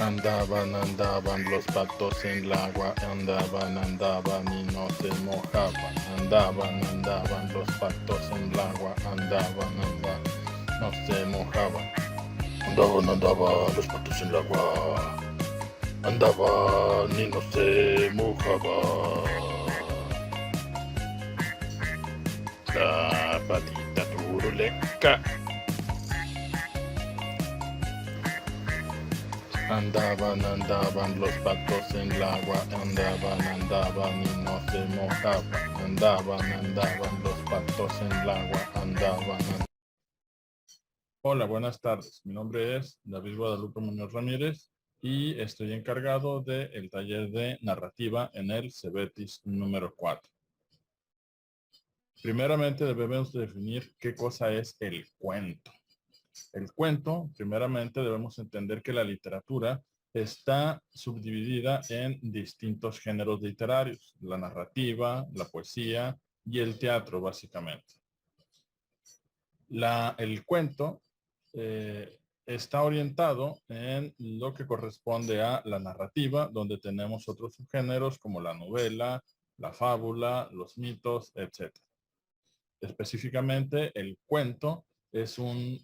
Andaban los patos en el agua, andaban y no se mojaban. Andaban los patos en el agua, andaban, no se mojaban. Andaban los patos en el agua, andaban y no se mojaban. La patita turuleca. Andaban los patos en el agua, andaban y no se mojaban. Andaban los patos en el agua, andaban. Hola, buenas tardes. Mi nombre es David Guadalupe Muñoz Ramírez y estoy encargado del taller de narrativa en el CEBETIS número 4. Primeramente debemos definir qué cosa es el cuento. El cuento, primeramente debemos entender que la literatura está subdividida en distintos géneros literarios, la narrativa, la poesía y el teatro, básicamente. El cuento está orientado en lo que corresponde a la narrativa, donde tenemos otros subgéneros como la novela, la fábula, los mitos, etc. Específicamente, el cuento es un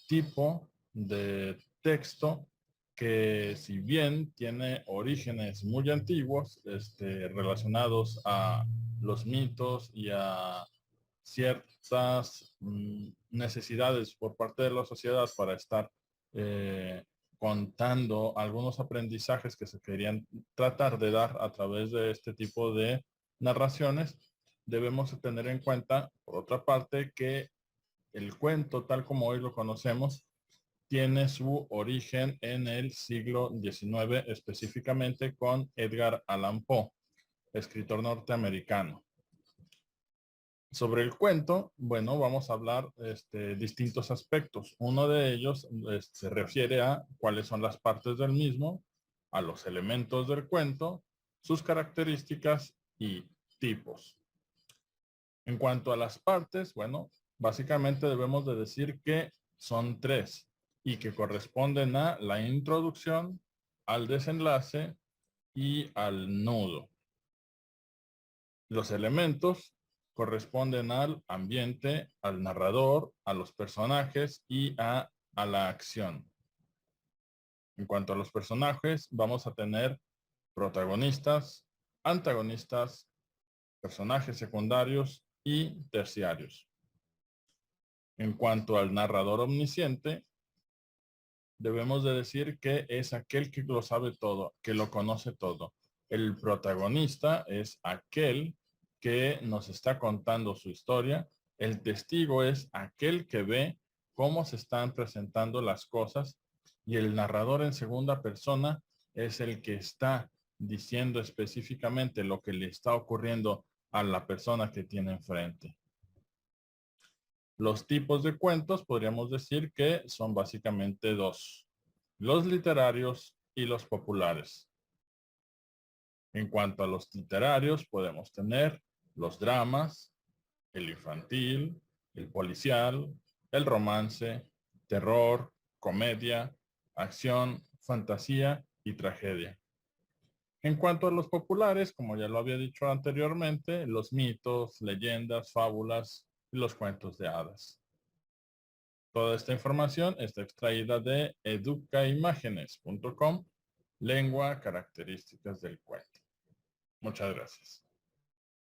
tipo de texto que, si bien tiene orígenes muy antiguos, relacionados a los mitos y a ciertas necesidades por parte de la sociedad para estar contando algunos aprendizajes que se querían tratar de dar a través de este tipo de narraciones, debemos tener en cuenta, por otra parte, que el cuento, tal como hoy lo conocemos, tiene su origen en el siglo XIX, específicamente con Edgar Allan Poe, escritor norteamericano. Sobre el cuento, bueno, vamos a hablar distintos aspectos. Uno de ellos se refiere a cuáles son las partes del mismo, a los elementos del cuento, sus características y tipos. En cuanto a las partes, bueno, básicamente debemos de decir que son 3 y que corresponden a la introducción, al desenlace y al nudo. Los elementos corresponden al ambiente, al narrador, a los personajes y a la acción. En cuanto a los personajes, vamos a tener protagonistas, antagonistas, personajes secundarios y terciarios. En cuanto al narrador omnisciente, debemos de decir que es aquel que lo sabe todo, que lo conoce todo. El protagonista es aquel que nos está contando su historia. El testigo es aquel que ve cómo se están presentando las cosas. Y el narrador en segunda persona es el que está diciendo específicamente lo que le está ocurriendo a la persona que tiene enfrente. Los tipos de cuentos podríamos decir que son básicamente 2. Los literarios y los populares. En cuanto a los literarios, podemos tener los dramas, el infantil, el policial, el romance, terror, comedia, acción, fantasía y tragedia. En cuanto a los populares, como ya lo había dicho anteriormente, los mitos, leyendas, fábulas y los cuentos de hadas. Toda esta información está extraída de educaimágenes.com, lengua, características del cuento. Muchas gracias.